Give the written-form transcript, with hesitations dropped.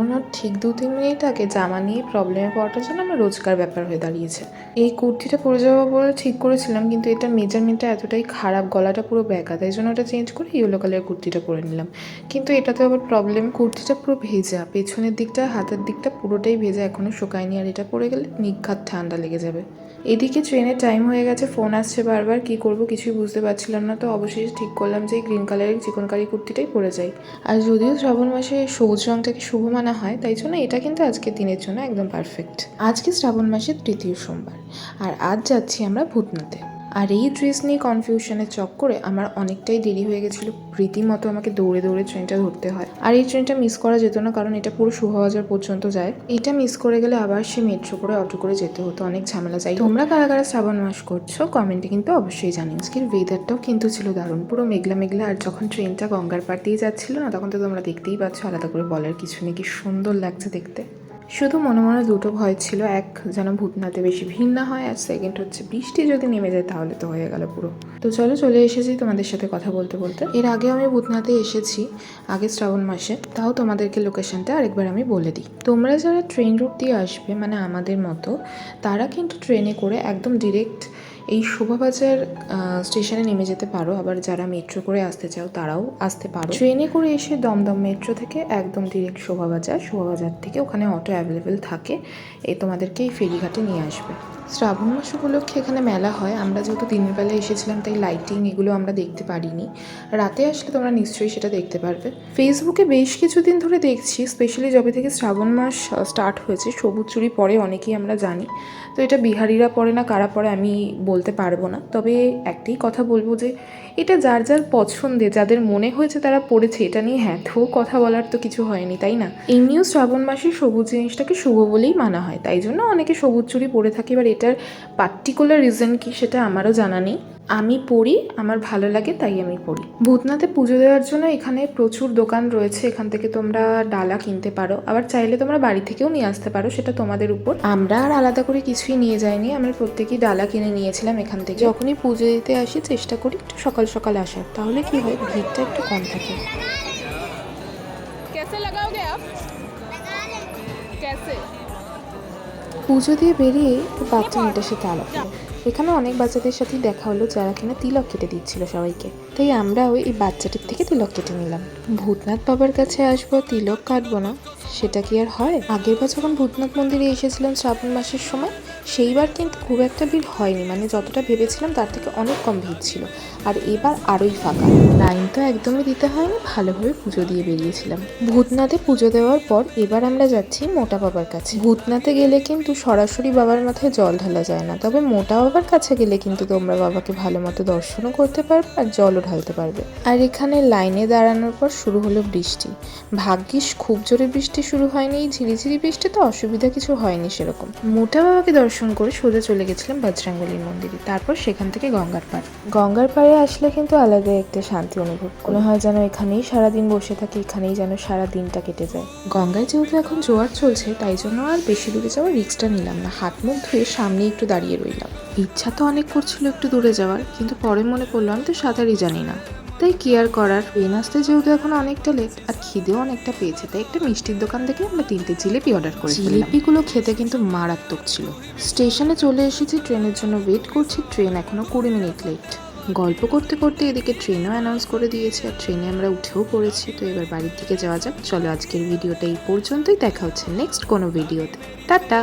ওনার ঠিক 2-3 মিনিট আগে জামা নিয়ে প্রবলেমে পড়াটার জন্য আমার রোজকার ব্যাপার হয়ে দাঁড়িয়েছে। এই কুর্তিটা পরে যাবো বলে ঠিক করেছিলাম, কিন্তু এটার মেজারমেন্টটা এতটাই খারাপ, গলাটা পুরো ব্যাকা, তাই জন্য ওটা চেঞ্জ করে ইয়েলো কালারের কুর্তিটা পরে নিলাম। কিন্তু এটাতে আবার প্রবলেম, কুর্তিটা পুরো ভেজা, পেছনের দিকটা হাতের দিকটা পুরোটাই ভেজা, এখনও শুকায়নি। আর এটা পরে গেলে নিঘাত ঠান্ডা লেগে যাবে। এদিকে ট্রেনের টাইম হয়ে গেছে, ফোন আসছে বারবার, কি করব কিছুই বুঝতে পারছিলাম না। তো অবশেষে ঠিক করলাম যে এই গ্রিন কালারের চিকনকারি কুর্তিটাই পরে যাই। আর যদিও শ্রাবণ মাসে সবুজ রঙটাকে শুভ মানা হয়, তাই জন্য এটা কিন্তু আজকের দিনের জন্য একদম পারফেক্ট। আজকে শ্রাবণ মাসের 3য় সোমবার, আর আজ যাচ্ছি আমরা ভূতনাথে। আর এই ড্রেস নিয়ে কনফিউশনের চক্করে আমার অনেকটাই দেরি হয়ে গেছিলো, রীতিমতো আমাকে দৌড়ে দৌড়ে ট্রেনটা ধরতে হয়। আর এই ট্রেনটা মিস করা যেত না, কারণ এটা পুরো শোভাবাজার পর্যন্ত যায়। এটা মিস করে গেলে আবার সে মেট্রো করে অটো করে যেতে হতো, অনেক ঝামেলা যায়। তোমরা কারা কারা শ্রাবণ মাস করছো কমেন্টে কিন্তু অবশ্যই জানিও। আজকের ওয়েদারটাও কিন্তু ছিল দারুণ, পুরো মেঘলা মেঘলা। আর যখন ট্রেনটা গঙ্গার পাড় দিয়ে যাচ্ছিল না, তখন তো তোমরা দেখতেই পাচ্ছ, আলাদা করে বলার কিছু নেই, কি সুন্দর লাগছে দেখতে। শুধু মনে মনে দুটো ভয় ছিল, এক যেন ভূতনাথে বেশি ভিড় না হয়, আর সেকেন্ড হচ্ছে বৃষ্টি যদি নেমে যায় তাহলে তো হয়ে গেল পুরো। তো চলে এসেছি তোমাদের সাথে কথা বলতে বলতে। এর আগে আমি ভূতনাথে এসেছি আগে শ্রাবণ মাসে, তাও তোমাদেরকে লোকেশনটা আরেকবার আমি বলে দিই। তোমরা যারা ট্রেন রুট দিয়ে আসবে, মানে আমাদের মতো, তারা কিন্তু ট্রেনে করে একদম ডিরেক্ট এই শোভাবাজার স্টেশনে নেমে যেতে পারো। আবার যারা মেট্রো করে আসতে চাও তারাও আসতে পারো। ট্রেনে করে এসে দমদম মেট্রো থেকে একদম ডিরেক্ট শোভাবাজার থেকে ওখানে অটো অ্যাভেলেবেল থাকে, তোমাদেরকে এই ফেরিঘাটে নিয়ে আসবে। শ্রাবণ মাস উপলক্ষে এখানে মেলা হয়। আমরা যেহেতু দিনের বেলা এসেছিলাম, তাই লাইটিং এগুলো আমরা দেখতে পারিনি। রাতে আসলে তোমরা নিশ্চয়ই সেটা দেখতে পারবে। ফেসবুকে বেশ কিছুদিন ধরে দেখছি, স্পেশালি যবে থেকে শ্রাবণ মাস স্টার্ট হয়েছে, সবুজ চুড়ি পরে অনেকেই আমরা জানি। তো এটা বিহারিরা পরে না কারা পরে আমি বলতে পারবো না, তবে একটাই কথা বলবো যে এটা যার যার পছন্দে, যাদের মনে হয়েছে তারা পড়েছে, এটা নিয়ে তো কথা বলার তো কিছু হয়নি, তাই না? এমনিও শ্রাবণ মাসে সবুজ জিনিসটাকে শুভ বলেই মানা হয়, তাই জন্য অনেকে সবুজ চুড়ি পরে থাকে। এবার এটার পার্টিকুলার রিজন কি সেটা আমারও জানা নেই, আমি পড়ি, আমার ভালো লাগে তাই আমি পড়ি। ভূতনাথে পুজো দেওয়ার জন্য এখানে প্রচুর দোকান রয়েছে, এখান থেকে তোমরা ডালা কিনতে পারো, আবার চাইলে তোমরা বাড়ি থেকেও নিয়ে আসতে পারো, সেটা তোমাদের উপর। আমরা আর আলাদা করে কিছুই নিয়ে যাইনি, আমরা প্রত্যেকেই ডালা কিনে নিয়েছিলাম এখান থেকে। যখনই পুজো দিতে আসি চেষ্টা করি একটু সকাল সকাল আসার, তাহলে কি হয় ভিড়টা একটু কম থাকে। পুজো দিয়ে বেরিয়ে বাচ্চা মেয়েটার সাথে আলাপ হলো। এখানে অনেক বাচ্চাদের সাথেই দেখা হলো যারা কিনা তিলক কেটে দিচ্ছিল সবাইকে, তাই আমরাও এই বাচ্চাটির থেকে তিলক কেটে নিলাম। ভূতনাথ বাবার কাছে আসবো, তিলক কাটবো না, সেটা কি আর হয়? আগের বার যখন ভূতনাথ মন্দিরে এসেছিলাম শ্রাবণ মাসের সময়, সেইবার কিন্তু খুব একটা ভিড় হয়নি, মানে যতটা ভেবেছিলাম তার থেকে অনেক কম ভিড় ছিল। আর এবার আরোই ফাঁকা, লাইন তো একদমই দিতে হয়নি, ভালোভাবে পুজো দিয়ে বেরিয়েছিলাম। ভূতনাথে পুজো দেওয়ার পর এবার আমরা যাচ্ছি মোটা বাবার কাছে। ভূতনাথে গেলে কিন্তু সরাসরি বাবার মাথায় জল ঢালা যায় না, তবে মোটা বাবার কাছে গেলে কিন্তু তোমরা বাবাকে ভালো মতো দর্শনও করতে পারবে আর জলও ঢালতে পারবে। আর এখানে লাইনে দাঁড়ানোর পর শুরু হলো বৃষ্টি। ভাগ্যিস খুব জোরে বৃষ্টি শুরু হয়নি, এই ঝিরিঝিরি বৃষ্টি তো অসুবিধা কিছু হয়নি সেরকম। মোটা বাবাকে দর্শন করে সোজা চলে গেছিলাম বজরংবলীর মন্দিরে, তারপর সেখান থেকে গঙ্গার পাড়ে আসলে কিন্তু আলাদা একটা শান্তি অনুভব মনে হয়, যেন এখানেই সারাদিন বসে থাকি, এখানেই যেন সারা দিনটা কেটে যায়। গঙ্গায় যেহেতু এখন জোয়ার চলছে, তাই জন্য আর বেশি দূরে যাওয়ার রিস্কটা নিলাম না, হাত মুখ ধুয়ে সামনে একটু দাঁড়িয়ে রইলাম। ইচ্ছা তো অনেক করছিল একটু দূরে যাওয়ার, কিন্তু পরে মনে পড়লো আমি তো সাঁতারই জানি না, তাই কি আর করার। ট্রেন আসতে যেহেতু এখন অনেকটা লেট আর খিদেও অনেকটা পেয়েছে, তাই একটা মিষ্টির দোকান থেকে আমরা 3টে জিলিপি অর্ডার করি। জিলিপিগুলো খেতে কিন্তু মারাত্মক ছিল। স্টেশনে চলে এসেছি, ট্রেনের জন্য ওয়েট করছি, ট্রেন এখনো 20 মিনিট লেট। গল্প করতে করতে এদিকে ট্রেনও অ্যানাউন্স করে দিয়েছে, আর ট্রেনে আমরা উঠেও পড়েছি। তো এবার বাড়ির দিকে যাওয়া যাক। চলো আজকের ভিডিওটা এই পর্যন্তই, দেখা হচ্ছে নেক্সট কোনো ভিডিওতে। টাটা।